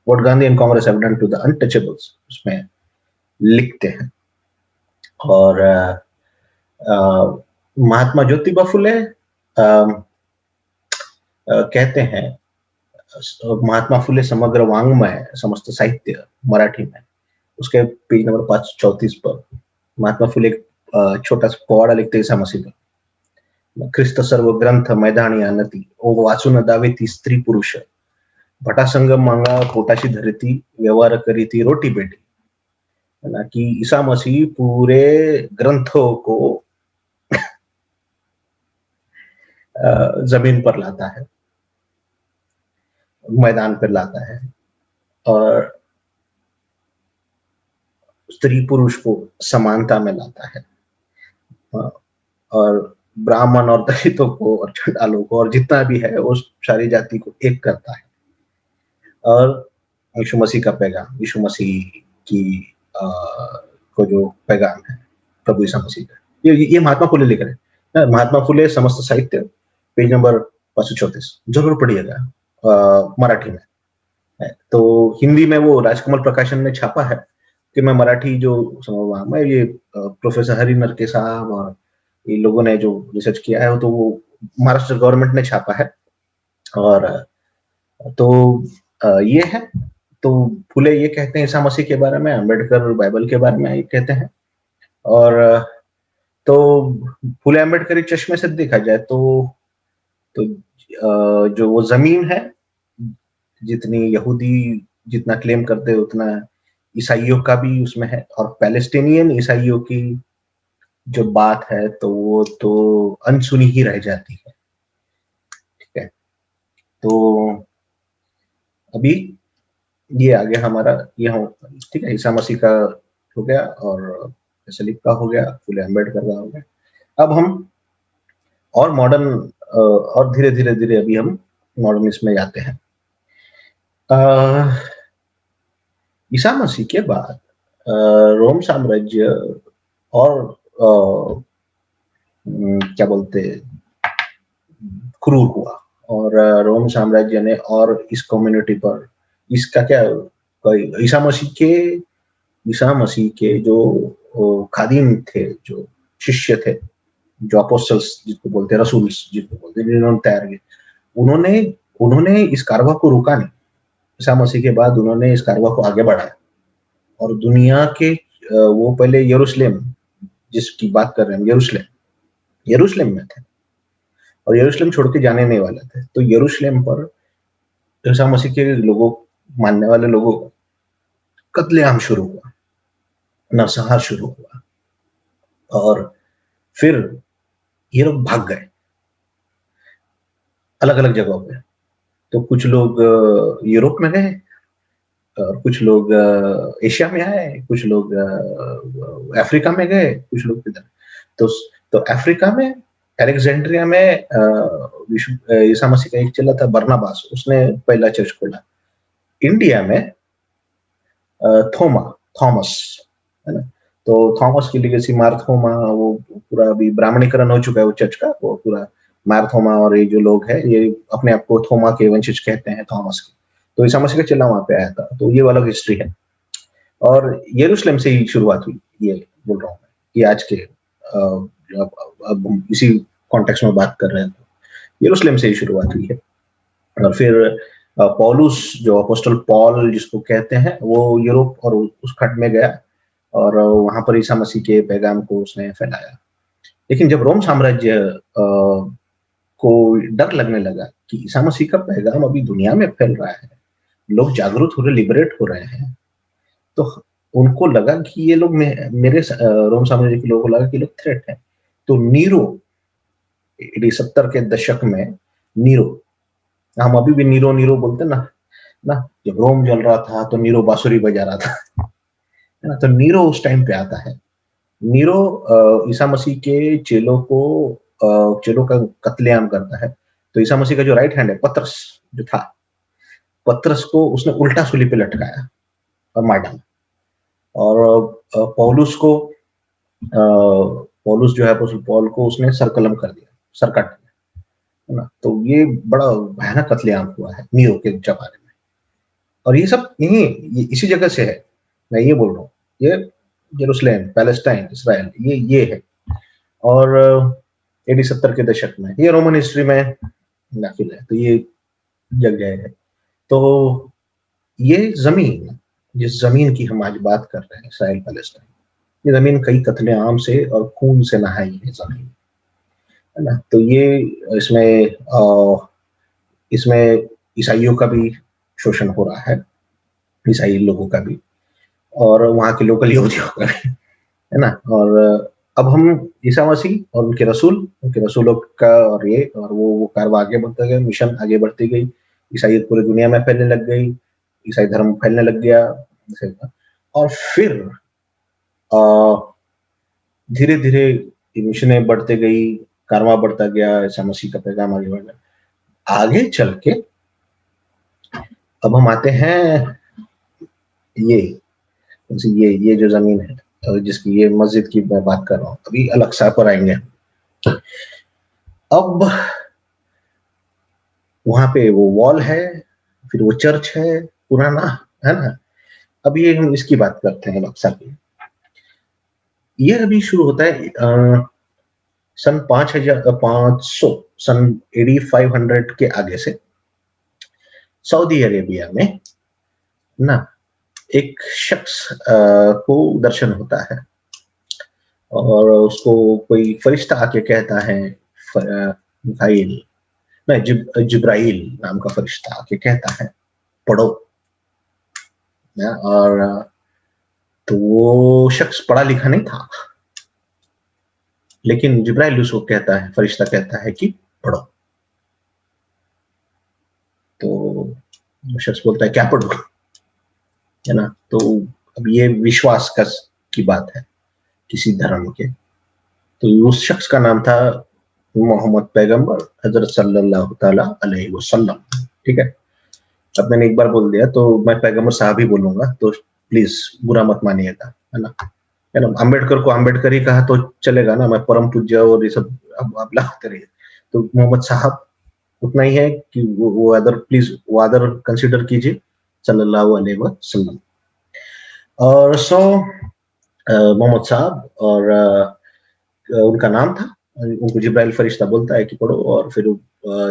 Speaker 1: what Gandhi and Congress have done to the untouchables उसमें लिखते हैं और महात्मा ज्योतिबा फुले कहते हैं महात्मा फुले समग्र वाङ्मय समस्त साहित्य मराठी में उसके पेज नंबर 534 पर महात्मा फुले एक छोटा सा पवाड़ा लिखते हैं ईसा मसीह पर ख्रिस्त सर्व ग्रंथ मैदानी आणती, ओ वाचून दावेती स्त्री पुरुष, भटासंग मांगा पोटाची धरती, व्यवहार करीती रोटी बेटी। है ना, कि ईसा मसीह पूरे ग्रंथों को जमीन पर लाता है, मैदान पर लाता है, और स्त्री पुरुष को समानता में लाता है। और ब्राह्मण और दलितों को और चंडालों को और जितना भी है वो सारी जाति को एक करता है। और यीशु मसीह का पैगाम, यीशु मसीह की को जो पैगाम है प्रभु ईसा मसीह का, ये महात्मा फुले लिख रहे हैं। महात्मा फुले समस्त साहित्य, पेज नंबर 534, जरूर पढ़िएगा। मराठी में है, तो हिंदी में वो राजकमल प्रकाशन ने छापा है कि मैं मराठी जो समझ मैं ये प्रोफेसर हरि नरके साहब और ये लोगों ने जो रिसर्च किया है, तो वो महाराष्ट्र गवर्नमेंट ने छापा है। और तो ये है, तो फुले ये कहते हैं ईसा मसीह के बारे में, अम्बेडकर बाइबल के बारे में ये कहते हैं। और तो फुले अम्बेडकरी चश्मे से देखा जाए तो जो वो जमीन है, जितनी यहूदी जितना क्लेम करते हैं उतना ईसाइयों का भी उसमें है, और पैलेस्टीनियन ईसाइयों की जो बात है तो वो तो अनसुनी ही रह जाती है। ठीक है, तो अभी ये आ गया हमारा, ये हो ठीक है, ईसा मसीह का हो गया, और सलीब का हो गया, फुले अम्बेडकर का हो गया। अब हम और मॉडर्न और धीरे धीरे धीरे अभी हम मॉडर्निस्ट में जाते हैं। ईसा मसीह के बाद रोम साम्राज्य और क्या बोलते क्रूर हुआ, और रोम साम्राज्य ने और इस कम्युनिटी पर इसका क्या, ईसा मसीह के जो खादिम थे, जो शिष्य थे, जो अपोस्टल्स जिसको बोलते हैं, रसूल्स जिसको बोलते हैं, जिन्होंने तैयार किए, उन्होंने इस कारवा को रुका नहीं। ईसा मसीह के बाद उन्होंने इस कारवा को आगे बढ़ाया, और दुनिया के वो पहले यरूशलेम, जिसकी बात कर रहे हैं, यरूशलेम में थे, और यरूशलेम छोड़ के जाने नहीं वाले थे। तो यरूशलेम पर ईसा मसीह के लोगों, मानने वाले लोगों का कत्लेआम शुरू हुआ, नरसंहार शुरू हुआ, और फिर ये लोग भाग गए अलग अलग जगहों पे। तो कुछ लोग यूरोप में गए, और कुछ लोग एशिया में आए, कुछ लोग अफ्रीका में गए, कुछ लोग किधर। तो अफ्रीका में अलेक्जेंड्रिया में ईसा मसीह का एक चेला था बरनबास, उसने पहला चर्च खोला। इंडिया में थॉमस, है ना, तो थॉमस की लेगेसी मारथोमा, वो पूरा अभी ब्राह्मणीकरण हो चुका है वो चर्च का, वो पूरा मारथोमा, और ये जो लोग हैं ये अपने आप को थोमा के वंशज कहते हैं, थॉमस के। तो ईसा मसीह का चेला वहां पे आया था, तो ये अलग हिस्ट्री है। और यरूशलेम से ही शुरुआत हुई, ये बोल रहा हूँ मैं, कि आज के अब हम इसी कॉन्टेक्स्ट में बात कर रहे हैं, तो यरूशलेम से ही शुरुआत हुई है। और फिर पौलुस, जो अपोस्टल पॉल जिसको कहते हैं, वो यूरोप और उस खंड में गया, और वहां पर ईसा मसीह के पैगाम को उसने फैलाया। लेकिन जब रोम साम्राज्य को डर लगने लगा कि ईसा मसीह का पैगाम अभी दुनिया में फैल रहा है, लोग जागरूक हो रहे, लिबरेट हो रहे हैं, तो उनको लगा कि ये लोग मेरे रोम साम्राज्य के लोगों को लगा कि लोग थ्रेट है। तो नीरो 70 के दशक में, नीरो, हम अभी भी नीरो नीरो बोलते ना, जब रोम जल रहा था तो नीरो बांसुरी बजा रहा था, है ना। तो नीरो उस टाइम पे आता है। नीरो ईसा मसीह के चेलों का कत्लेआम करता है। तो ईसा मसीह का जो राइट हैंड है, पतरस जो था, पतरस को उसने उल्टा सूली पे लटकाया और मार डाला। और पौलुस जो है, पॉल को उसने सरकलम कर दिया, सर काट दिया, है ना। तो ये बड़ा भयानक कत्लेआम हुआ है नीरो के जमाने में। और ये सब इसी जगह से है, मैं ये बोल रहा हूँ। ये जेरूसलेम, पैलेस्टाइन, इसराइल, ये है। और 70 के दशक में ये रोमन हिस्ट्री में दाखिल है, तो ये जगह है। तो ये जमीन, जिस जमीन की हम आज बात कर रहे हैं, इसराइल पैलेस्टाइन, ये जमीन कई कत्लेआम से और खून से नहाई है जमीन। है ना? तो ये इसमें इसमें ईसाइयों का भी शोषण हो रहा है, ईसाई लोगों का भी और वहाँ के लोकल यहूदियों का भी, है ना? और अब हम ईसा मसीह और उनके रसूलों का और ये और वो कारवां आगे बढ़ता गया, मिशन आगे बढ़ती गई, ईसाइयत पूरी दुनिया में फैलने लग गई, ईसाई धर्म फैलने लग गया, ऐसे और फिर अ, धीरे-धीरे ये मिशनें बढ़ते गई, कारवां बढ़ता गया, ईसा मसीह का पैगाम आगे बढ़ गया। आगे चल के अब हम आते हैं ये ये जो ज़मीन है जिसकी ये मस्जिद की मैं बात कर रहा हूँ, अभी अल-अक़सा पर आएँगे। अब वहाँ पे वो वॉल है, फिर वो चर्च है पुराना, है ना? अब ये हम इसकी बात करते हैं अल-अक़सा की। ये अभी शुरू होता है सन 500 सन एडी 500 के आगे से सऊदी अरेबिया में ना एक शख्स को दर्शन होता है और उसको कोई फरिश्ता आके कहता है मिखाइल नहीं जिब्राइल नाम का फरिश्ता आके कहता है पढ़ो ना और तो वो शख्स पढ़ा लिखा नहीं था लेकिन जिब्राइल उसको कहता है फरिश्ता कहता है कि पढ़ो तो वो शख्स बोलता है क्या पढ़ो है ना तो अब ये विश्वास का की बात है किसी धर्म के तो उस शख्स का नाम था मोहम्मद पैगंबर हजरत सल्लल्लाहु ताला अलैहि वसल्लम ठीक है अब मैंने एक बार बोल दिया तो मैं पैगंबर साहब ही बोलूंगा तो प्लीज बुरा मत मानिएगा है ना अम्बेडकर को अम्बेडकर ही कहा तो चलेगा ना मैं परम पूज्य और ये सब अब आप लाते रहिए तो मोहम्मद साहब उतना ही है कि वो अदर प्लीज वो अदर कंसिडर कीजिए सल्लल्लाहु अलैहि वसल्लम और मोहम्मद साहब और उनका नाम था उनको जिब्राइल फरिश्ता बोलता है कि पढ़ो और फिर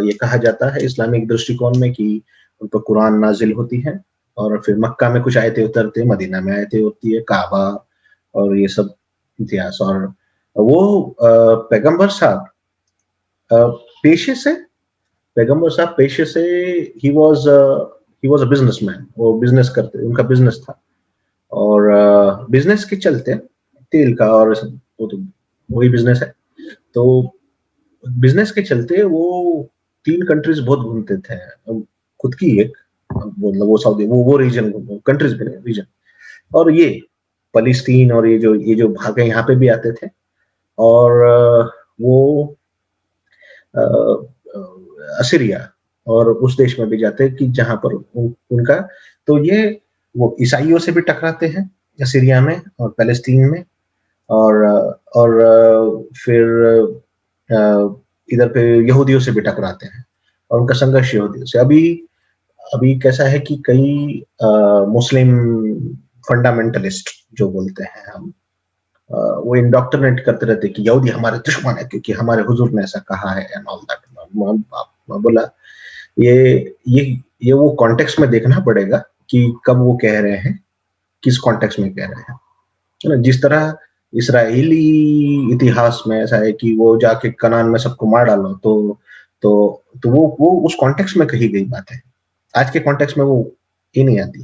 Speaker 1: ये कहा जाता है इस्लामिक दृष्टिकोण में कि उन पर कुरान नाजिल होती है और फिर मक्का में कुछ आयतें उतरती है मदीना में आयतें होती है काबा और ये सब इतिहास और वो पैगंबर साहब अ, पेशे से पैगंबर साहब पेशे से ही वाज अ बिजनेसमैन वो बिजनेस करते उनका बिजनेस था और बिजनेस के चलते तेल का और वो तो वही बिजनेस है तो बिजनेस के चलते वो 3 कंट्रीज बहुत घूमते थे खुद की एक मतलब वो सऊदी वो रीजन कंट्रीज भी नहीं रीजन और ये फलस्तीन और ये जो भागे यहाँ पे भी आते थे और वो अ, असीरिया और उस देश में भी जाते हैं कि जहाँ पर उनका तो ये वो ईसाइयों से भी टकराते हैं सीरिया में और फ़लस्तीन में और फिर इधर पे यहूदियों से भी टकराते हैं और उनका संघर्ष यहूदियों से अभी अभी कैसा है कि कई मुस्लिम फंडामेंटलिस्ट जो बोलते हैं हम वो इंडोक्ट्रिनेट करते रहते हैं कि यहूदी हमारे दुश्मन है क्योंकि हमारे हुजूर ने ऐसा कहा है एंड ऑल दैट मैं बोला ये ये ये वो कॉन्टेक्स्ट में देखना पड़ेगा कि कब वो कह रहे हैं किस कॉन्टेक्स्ट में कह रहे हैं है ना जिस तरह इसराइली इतिहास में ऐसा है कि वो जाके कनान में सबको मार डालो तो वो उस कॉन्टेक्स्ट में कही गई बात है आज के कॉन्टेक्स्ट में वो ही नहीं आती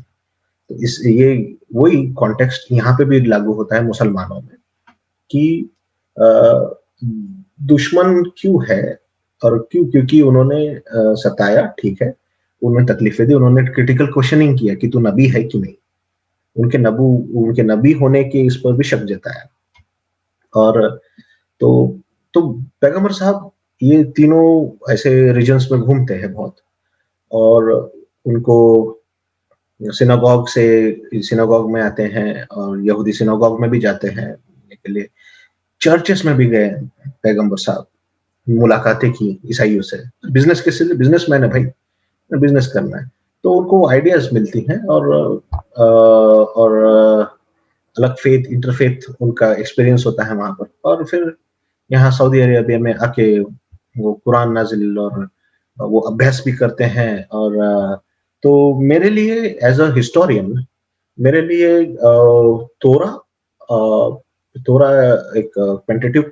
Speaker 1: तो इस ये वही कॉन्टेक्स्ट यहाँ पे भी लागू होता है मुसलमानों में कि अ, दुश्मन क्यों है और क्यों क्योंकि उन्होंने सताया ठीक है उन्हें तकलीफें दी उन्होंने क्रिटिकल क्वेश्चनिंग किया कि तू नबी है कि नहीं उनके नबू उनके नबी होने के इस पर भी शक जताया और तो तो पैगंबर साहब ये तीनों ऐसे रीजन्स में घूमते हैं बहुत और उनको सिनागॉग में आते हैं और यहूदी सिनागॉग में भी जाते हैं के लिए चर्चेस में भी गए पैगंबर साहब मुलाकातें की ईसाइयों से बिजनेस के सिलसिले बिजनेसमैन है भाई बिजनेस करना है तो उनको आइडियाज मिलती हैं और अलग फेथ इंटरफेथ उनका एक्सपीरियंस होता है वहां पर और फिर यहाँ सऊदी अरेबिया में आके वो कुरान नाजिल और वो अभ्यास भी करते हैं और तो मेरे लिए एज अ हिस्टोरियन मेरे लिए तोरा तोरा एक पेंटेट्यूक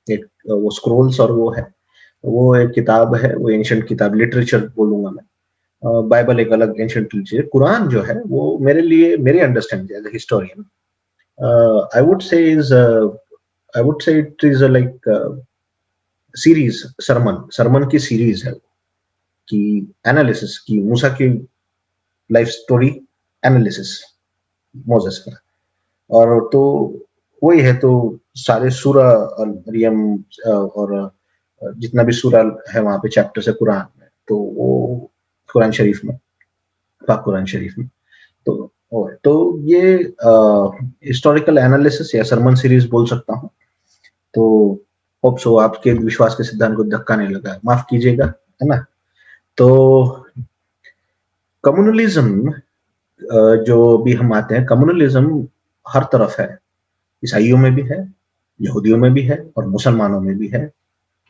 Speaker 1: एक वो स्क्रोल्स और वो एक किताब है, वो एंशिएंट किताब लिटरेचर बोलूँगा मैं। बाइबल एक अलग एंशिएंट लिटरेचर, कुरान जो है वो मेरे लिए, मेरे understanding as a historian, I would say is I would say it is like series, sermon की सीरीज़ है, कि एनालिसिस की, मूसा की लाइफ स्टोरी एनालिसिस, मोसेस का। और तो वही है, तो सारे सूरा मरियम और जितना भी सूरा है वहाँ पे चैप्टर्स है कुरान में, तो वो कुरान शरीफ में, पाक कुरान शरीफ में। तो ये हिस्टोरिकल एनालिसिस या सरमन सीरीज बोल सकता हूँ। तो होप सो आपके विश्वास के सिद्धांत को धक्का नहीं लगा, माफ कीजिएगा, है ना। तो कम्युनलिज्म, जो भी हम आते हैं, कम्युनलिज्म हर तरफ है, ईसाइयों में भी है, यहूदियों में भी है और मुसलमानों में भी है,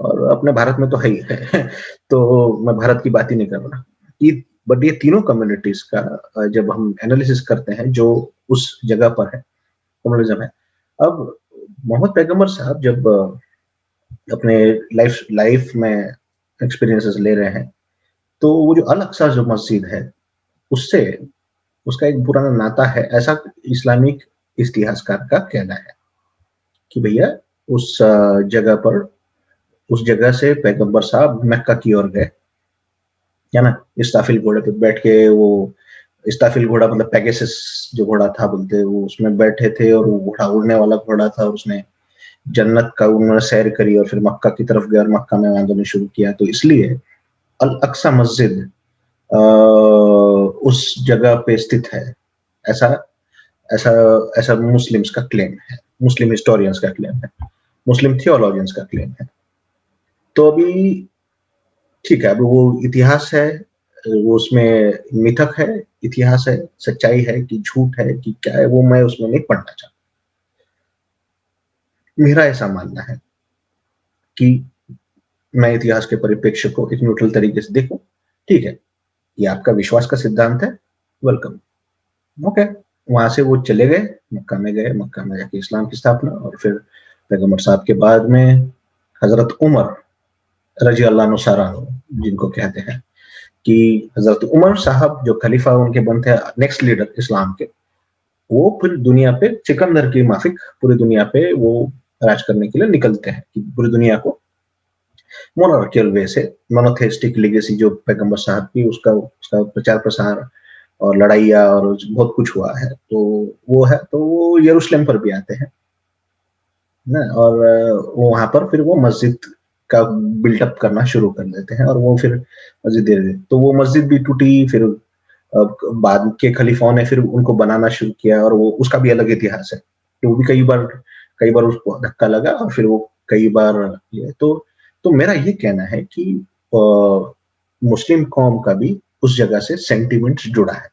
Speaker 1: और अपने भारत में तो है ही है। तो मैं भारत की बात ही नहीं कर रहा, ये बट ये तीनों कम्युनिटीज का जब हम एनालिसिस करते हैं जो उस जगह पर है, कम्युनलिज्म है। अब मोहम्मद पैगंबर साहब जब अपने लाइफ लाइफ में एक्सपीरियंसेस ले रहे हैं, तो वो जो अल अक्सा जो मस्जिद है, उससे उसका एक पुराना नाता है, ऐसा इस्लामिक इतिहासकार का कहना है कि भैया उस जगह पर, उस जगह से पैगंबर साहब मक्का की ओर गए, है ना, इस्ताफिल घोड़े पे बैठ के। वो इस्ताफिल घोड़ा मतलब पेगासस जो घोड़ा था बोलते हैं, वो उसमें बैठे थे, और वो घोड़ा उड़ने वाला घोड़ा था, और उसने जन्नत का उन्होंने सैर करी और फिर मक्का की तरफ गया और मक्का में आंदोलन शुरू किया। तो इसलिए अल अक्सा मस्जिद उस जगह पे स्थित है, ऐसा ऐसा ऐसा मुस्लिम्स का क्लेम है, मुस्लिम हिस्टोरियंस का क्लेम है, मुस्लिम थियोलॉजियंस का क्लेम है। तो अभी ठीक है, अब वो इतिहास है, वो उसमें मिथक है, इतिहास है, सच्चाई है कि झूठ है कि क्या है, वो मैं उसमें नहीं पढ़ना चाहता। मेरा ऐसा मानना है कि मैं इतिहास के परिप्रेक्ष्य को एक न्यूट्रल तरीके से देखूं। ठीक है, ये आपका विश्वास का सिद्धांत है, वेलकम, ओके। वहां से वो चले गए, मक्का में गए, मक्का में जाके इस्लाम की स्थापना, और फिर पैगम्बर साहब के बाद में हजरत उमर रजी अल्लाह नुसारानो, जिनको कहते हैं, कि हजरत उमर साहब जो खलीफा उनके बनते हैं, नेक्स्ट लीडर इस्लाम के, वो फिर दुनिया पे सिकंदर की माफिक पूरी दुनिया पे वो राज करने के लिए निकलते हैं, कि पूरी दुनिया को मोनार्कियल वे से, मोनोथेइस्टिक लेगेसी जो पैगंबर साहब की, उसका उसका प्रचार प्रसार और लड़ाइयाँ और बहुत कुछ हुआ है। तो वो है, तो वो यरूशलेम पर भी आते हैं ना, और वो वहाँ पर फिर वो मस्जिद का बिल्डअप करना शुरू कर देते हैं, और वो फिर मस्जिद दे देते, तो वो मस्जिद भी टूटी। फिर बाद के खलीफाओं ने फिर उनको बनाना शुरू किया, और वो उसका भी अलग इतिहास है कि वो भी कई बार उसको धक्का लगा, और फिर वो कई बार ये तो मेरा ये कहना है कि अ, मुस्लिम कौम का भी उस जगह से सेंटिमेंट जुड़ा है।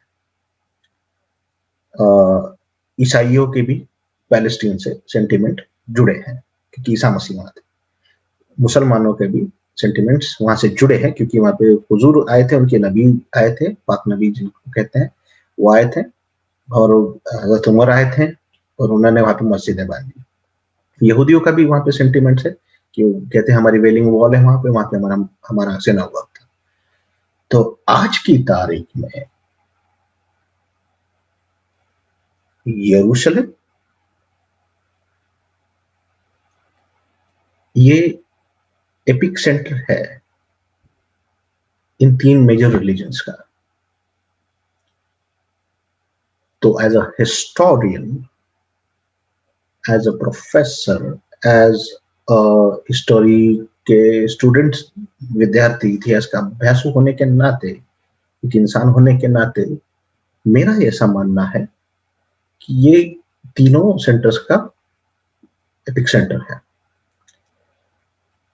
Speaker 1: ईसाइयों के भी पैलेस्टीन से सेंटिमेंट जुड़े हैं, क्योंकि ईसा मसीह वहां थे। मुसलमानों के भी सेंटिमेंट्स वहां से जुड़े हैं, क्योंकि वहां पे हुजूर आए थे, उनके नबी आए थे, पाक नबी जिनको कहते हैं, वो आए थे, और हजरत उमर आए थे, और उन्होंने वहां पे मस्जिदें बांधी। यहूदियों का भी वहां पे सेंटिमेंट्स है, कि वो कहते हैं हमारी वेलिंग वॉल है वहां पे हमारा हमारा सिनागोग था। तो आज की तारीख में यरूशलेम ये एपिक सेंटर है इन तीन मेजर रिलीजन्स का। तो as a historian, as a professor, as a history के स्टूडेंट्स, विद्यार्थी, इतिहास का अभ्यासु होने के नाते, एक इंसान होने के नाते, मेरा ऐसा मानना है कि ये तीनों सेंटर्स का एपिक सेंटर है।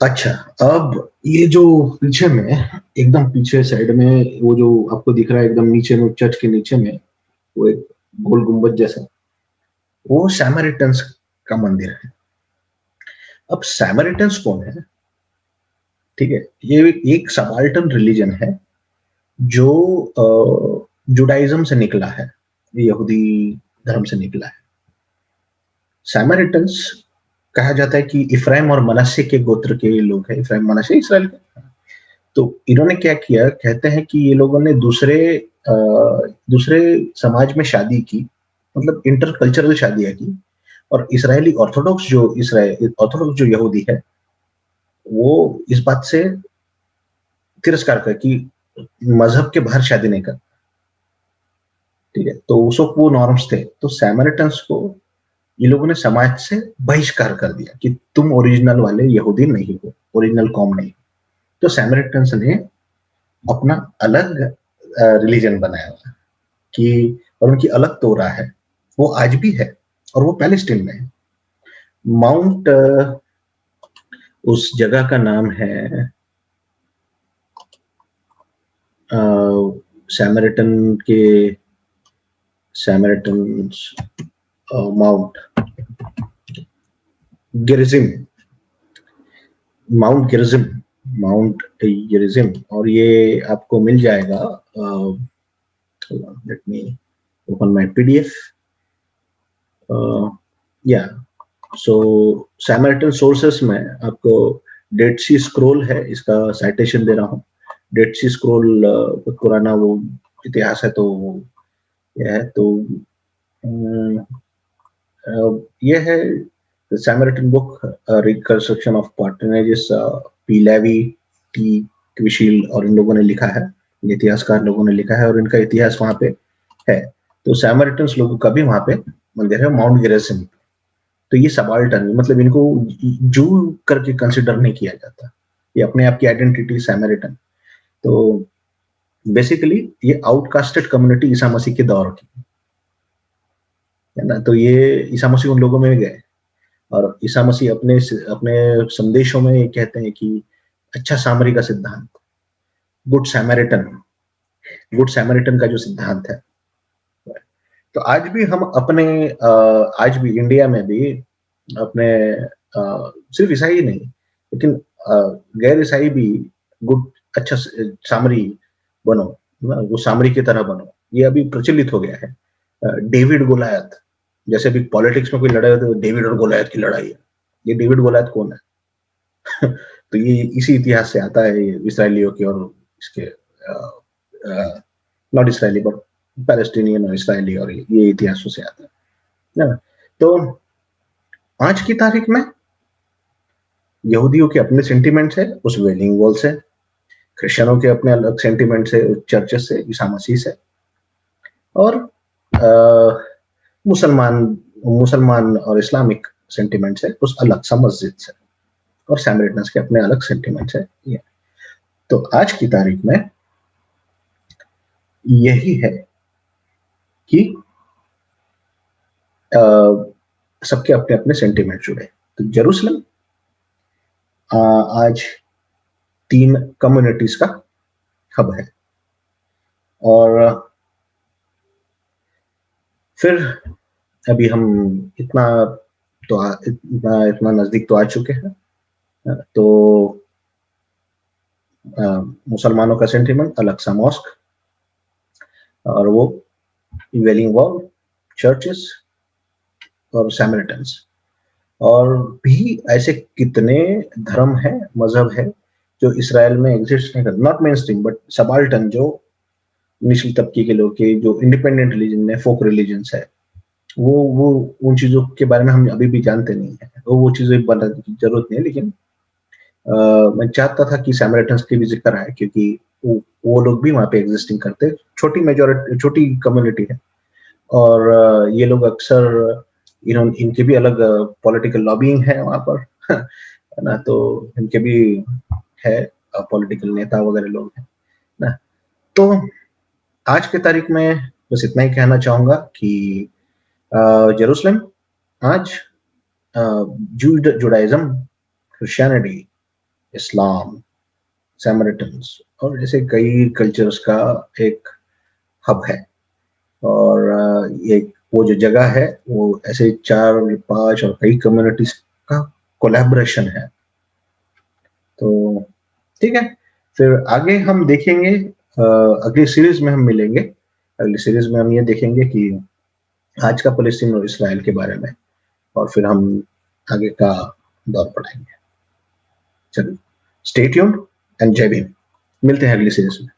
Speaker 1: अच्छा, अब ये जो पीछे में, एकदम पीछे साइड में, वो जो आपको दिख रहा है एकदम नीचे में, चर्च के नीचे में, वो एक गोल गुंबद जैसा, वो सैमरिटन्स का मंदिर है। अब सैमरिटन्स कौन है? ठीक है, ये एक सबाल्टन रिलीजन है, जो जुडाइज्म से निकला है, यहूदी धर्म से निकला है। सैमरिटन्स कहा जाता है कि इफ्राइम और मनश्शे के गोत्र के लोग हैं, इफ्राइम मनश्शे इस्राएल के। तो इन्होंने क्या किया, कहते हैं कि ये लोगों ने दूसरे समाज में शादी की, मतलब इंटरकल्चरल शादियाँ की, और ऑर्थोडॉक्स जो यहूदी है, वो इस बात से तिरस्कार कर कि मज़हब के बाहर शादी नहीं कर, ठीक है? तो उस वक़्त वो नॉर्म्स थे। तो सैमरिटन्स को ये लोगों ने समाज से बहिष्कार कर दिया कि तुम ओरिजिनल वाले यहूदी नहीं हो, ओरिजिनल कौम नहीं। तो सैमरिटन्स ने अपना अलग रिलीजन बनाया हुआ कि, और उनकी अलग तोरा है, वो आज भी है, और वो पैलेस्टीन में है। माउंट उस जगह का नाम है सैमरिटन के सैमरिटन्स माउंट गेरिजिम, माउंट गेरिजिम, माउंट गेरिजिम, और ये आपको मिल जाएगा। Let me open my PDF. या सो सैमरिटन सोर्सेस में आपको डेड सी स्क्रॉल है, इसका साइटेशन दे रहा हूँ। डेड सी स्क्रॉल पुराना वो इतिहास है, तो यह है। तो ये है सैमरिटन बुक, रिकंस्ट्रक्शन ऑफ पार्टनेजेस, पी लेवी, टी क्विशील और इन लोगों ने लिखा है, इतिहासकार लोगों ने लिखा है, और इनका इतिहास वहां पे है। तो सैमरिटन्स लोगों का भी वहां पे मंदिर है, माउंट गेरिजिम। तो ये सबाल्टर्न, मतलब इनको जू करके कंसिडर नहीं किया जाता, ये अपने आप की आइडेंटिटी सैमरिटन। तो बेसिकली ये आउटकास्टेड कम्युनिटी ईसा मसीह के दौर की है ना। तो ये ईसा मसीह उन लोगों में गए, और ईसा मसीह अपने अपने संदेशों में ये कहते हैं कि अच्छा सामरी का सिद्धांत, गुड सैमरिटन, गुड सैमरिटन का जो सिद्धांत है। तो आज भी हम अपने आज भी इंडिया में भी अपने सिर्फ ईसाई नहीं, लेकिन गैर ईसाई भी गुड अच्छा सामरी बनो, वो सामरी की तरह बनो, ये अभी प्रचलित हो गया है। डेविड गोलायत, जैसे भी पॉलिटिक्स में कोई लड़ाई होती है तो डेविड और गोलायत की लड़ाई है। ये डेविड गोलायत कौन है? तो ये इसी इतिहास से आता है, इसराइलियों की और इसके नॉट इसराइली बट पैलेस्टीनियन और इसराइली, और ये इतिहासों से आता है ना। तो आज की तारीख में यहूदियों के अपने सेंटिमेंट्स है उस वेलिंग वॉल से, क्रिश्चियनों के अपने अलग सेंटिमेंट्स है चर्चेस से, ईसा मसीह से, और मुसलमान मुसलमान और इस्लामिक सेंटिमेंट्स है उस अलग सा मस्जिद से, और सैमरिटन्स के अपने अलग सेंटिमेंट्स है ये। तो आज की तारीख में यही है कि सबके अपने अपने सेंटिमेंट जुड़े। तो जेरूसलम आज 3 कम्युनिटीज का हब है, और फिर अभी हम इतना इतना नजदीक तो आ चुके हैं। तो मुसलमानों का सेंटिमेंट अलग सा मॉस्क, और वो वेलिंग वॉल, चर्चेस और सैमरिटन्स, और भी ऐसे कितने धर्म है, मजहब है जो इसराइल में एग्जिस्ट नहीं करते, not main stream but subaltern, जो निचली तबके के लोग के जो इंडिपेंडेंट रिलीजन है, फोक रिलीजन्स है, वो उन चीजों के बारे में हम अभी भी जानते नहीं है, तो वो चीजें बनाने की जरूरत नहीं है। लेकिन मैं चाहता था कि सैमरिटन्स की भी जिक्र आए, क्योंकि वो लोग भी वहाँ पे एग्जिस्टिंग करते, छोटी कम्युनिटी है, और ये लोग अक्सर इनके भी अलग पॉलिटिकल लॉबिंग है वहाँ पर है ना। तो इनके भी है पॉलिटिकल नेता वगैरह लोग हैं ना। तो आज की तारीख में बस इतना ही कहना चाहूंगा कि जेरूसलम आज जुडाइज्म, क्रिश्चियनिटी, इस्लाम, सैमरिटन्स और ऐसे कई कल्चर्स का एक हब है, और एक वो जो जगह है वो ऐसे 4-5 और कई कम्युनिटीज का कोलैबोरेशन है। तो ठीक है, फिर आगे हम देखेंगे, अगली सीरीज में हम मिलेंगे। अगली सीरीज में हम ये देखेंगे कि आज का फ़लस्तीन और इसराइल के बारे में, और फिर हम आगे का दौर बढ़ाएँगे। चलिए, स्टे ट्यून्ड एंड जय भीम। मिलते हैं अगली सीरीज़ में।